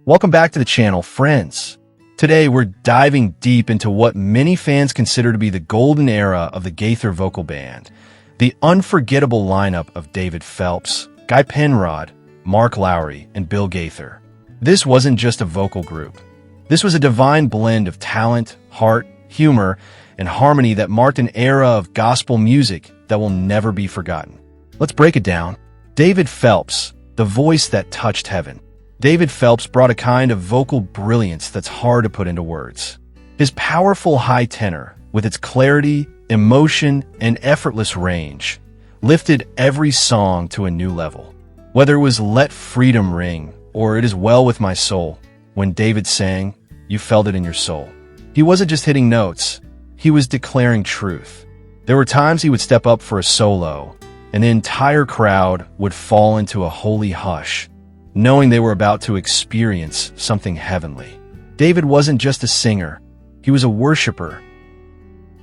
Welcome back to the channel, friends. Today we're diving deep into what many fans consider to be the golden era of the Gaither Vocal Band, the unforgettable lineup of David Phelps, Penrod, Mark Lowry, and Bill Gaither. This wasn't just a vocal group. This was a divine blend of talent, heart, humor, and harmony that marked an era of gospel music that will never be forgotten. Let's break it down. David Phelps, the voice that touched heaven. David Phelps brought a kind of vocal brilliance that's hard to put into words. His powerful high tenor, with its clarity, emotion, and effortless range, lifted every song to a new level. Whether it was Let Freedom Ring or It Is Well With My Soul, when David sang, you felt it in your soul. He wasn't just hitting notes, he was declaring truth. There were times he would step up for a solo, and the entire crowd would fall into a holy hush, knowing they were about to experience something heavenly. David wasn't just a singer, he was a worshiper.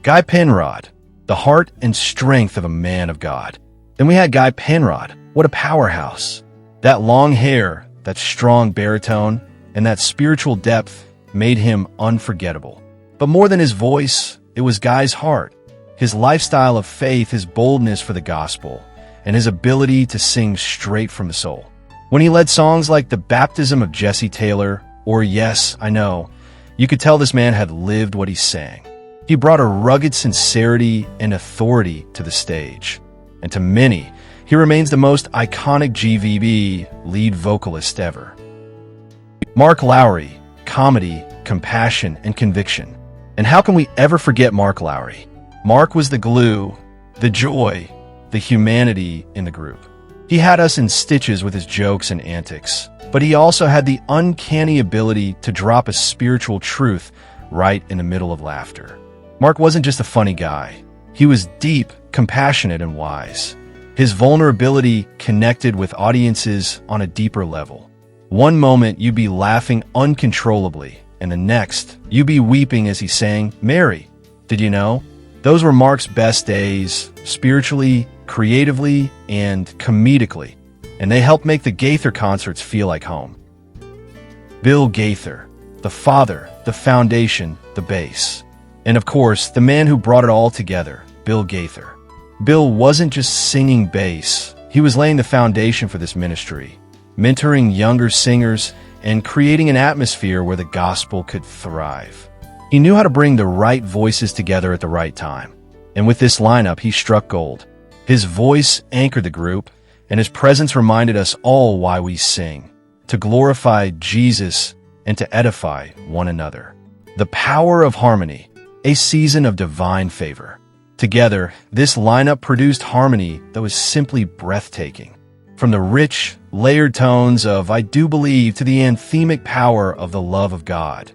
Penrod, the heart and strength of a man of God. Then we had Penrod, what a powerhouse. That long hair, that strong baritone, and that spiritual depth made him unforgettable. But more than his voice, it was Guy's heart, his lifestyle of faith, his boldness for the gospel, and his ability to sing straight from the soul. When he led songs like The Baptism of Jesse Taylor or Yes, I Know, you could tell this man had lived what he sang. He brought a rugged sincerity and authority to the stage. And to many, he remains the most iconic GVB lead vocalist ever. Mark Lowry, comedy, compassion, and conviction. And how can we ever forget Mark Lowry? Mark was the glue, the joy, the humanity in the group. He had us in stitches with his jokes and antics, but he also had the uncanny ability to drop a spiritual truth right in the middle of laughter. Mark wasn't just a funny guy. He was deep, compassionate, and wise. His vulnerability connected with audiences on a deeper level. One moment you'd be laughing uncontrollably, and the next you'd be weeping as he sang, Mary. Did you know? Those were Mark's best days, spiritually, creatively, and comedically, and they helped make the Gaither concerts feel like home. Bill Gaither, the father, the foundation, the base. And of course, the man who brought it all together, Bill Gaither. Bill wasn't just singing bass, he was laying the foundation for this ministry, mentoring younger singers and creating an atmosphere where the gospel could thrive. He knew how to bring the right voices together at the right time, and with this lineup, he struck gold. His voice anchored the group, and his presence reminded us all why we sing, to glorify Jesus and to edify one another. The power of harmony, a season of divine favor. Together, this lineup produced harmony that was simply breathtaking. From the rich, layered tones of I Do Believe to the anthemic power of the love of God.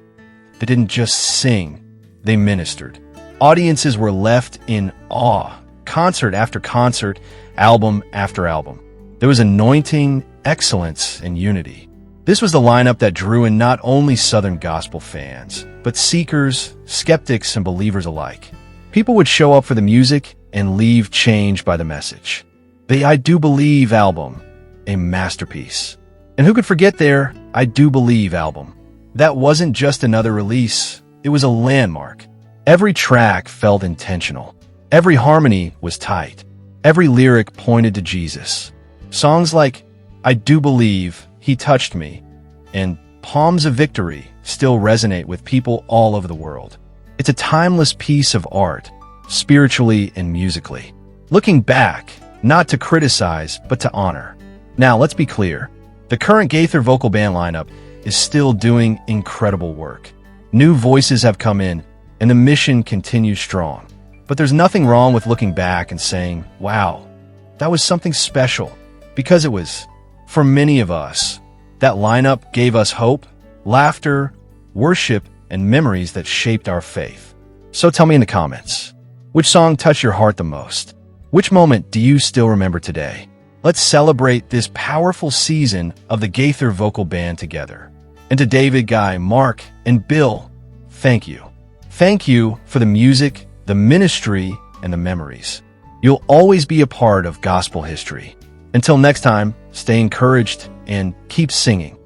They didn't just sing, they ministered. Audiences were left in awe, concert after concert, album after album. There was anointing, excellence, and unity. This was the lineup that drew in not only Southern gospel fans, but seekers, skeptics, and believers alike. People would show up for the music and leave changed by the message. The I Do Believe album, a masterpiece. And who could forget their I Do Believe album? That wasn't just another release, it was a landmark. Every track felt intentional. Every harmony was tight. Every lyric pointed to Jesus. Songs like I Do Believe, He Touched Me, and Palms of Victory still resonate with people all over the world. It's a timeless piece of art, spiritually and musically. Looking back, not to criticize, but to honor. Now, let's be clear. The current Gaither Vocal Band lineup is still doing incredible work. New voices have come in, and the mission continues strong. But there's nothing wrong with looking back and saying, wow, that was something special. Because it was. For many of us, that lineup gave us hope, laughter, worship, and memories that shaped our faith. So tell me in the comments, which song touched your heart the most? Which moment do you still remember today? Let's celebrate this powerful season of the Gaither Vocal Band together. And to David, Guy, Mark, and Bill, thank you. Thank you for the music, the ministry, and the memories. You'll always be a part of gospel history. Until next time, stay encouraged and keep singing.